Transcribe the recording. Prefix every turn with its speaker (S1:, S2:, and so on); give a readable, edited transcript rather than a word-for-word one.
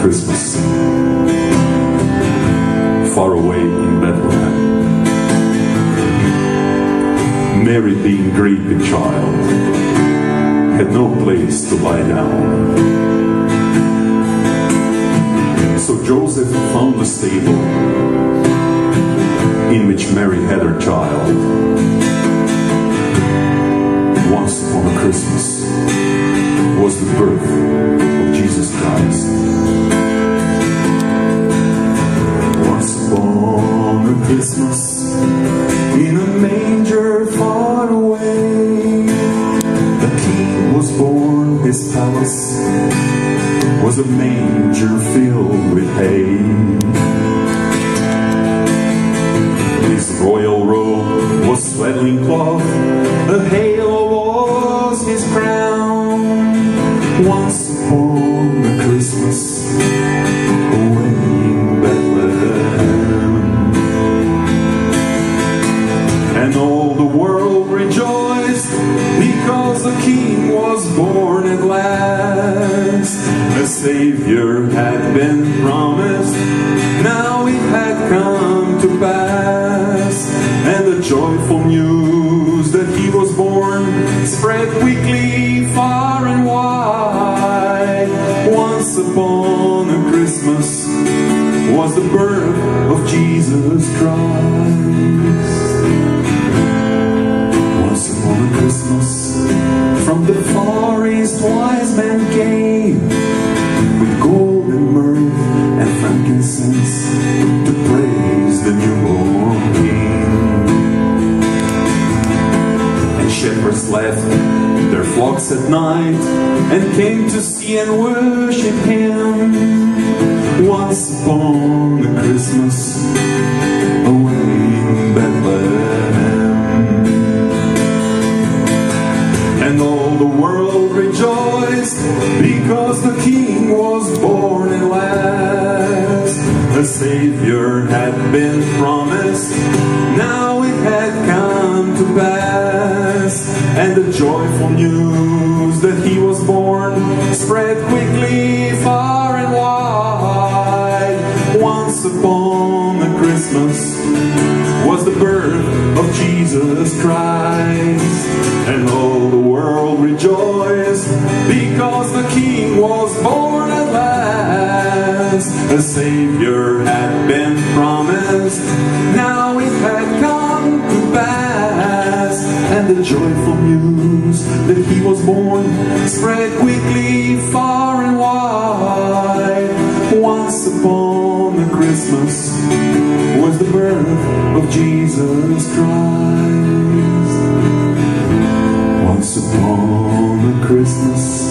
S1: Christmas, far away in Bethlehem, Mary, being great with child, had no place to lie down. So Joseph found a stable in which Mary had her child. Once upon a Christmas was the birth of Jesus Christ. Once upon a Christmas, in a manger far away, the king was born. His palace was a manger filled with hay. His royal robe was swaddling cloth, a halo was his crown. Once upon a Christmas, away in Bethlehem, and all the world rejoiced because the king was born at last. A Savior had been promised, now it had come to pass, and the joyful news that he was born spread quickly far and wide. Once upon a Christmas was the birth of Jesus Christ. Once upon a Christmas, from the far east wise men came, with gold and myrrh and frankincense, to praise the newborn King. And shepherds left their flocks at night and came to see and worship Him. Once upon a Christmas, away in Bethlehem, and all the world rejoiced because the King was born at last. A Savior had been promised, now it had come to pass, and the joyful news that He was born spread quickly far and wide. Once upon a Christmas was the birth of Jesus Christ, and all the world rejoiced because the King was born at last. A Savior had been promised, now it had come to pass, and the joyful news that He was born spread quickly far and wide. Once upon a Christmas was the birth of Jesus Christ. Once upon a Christmas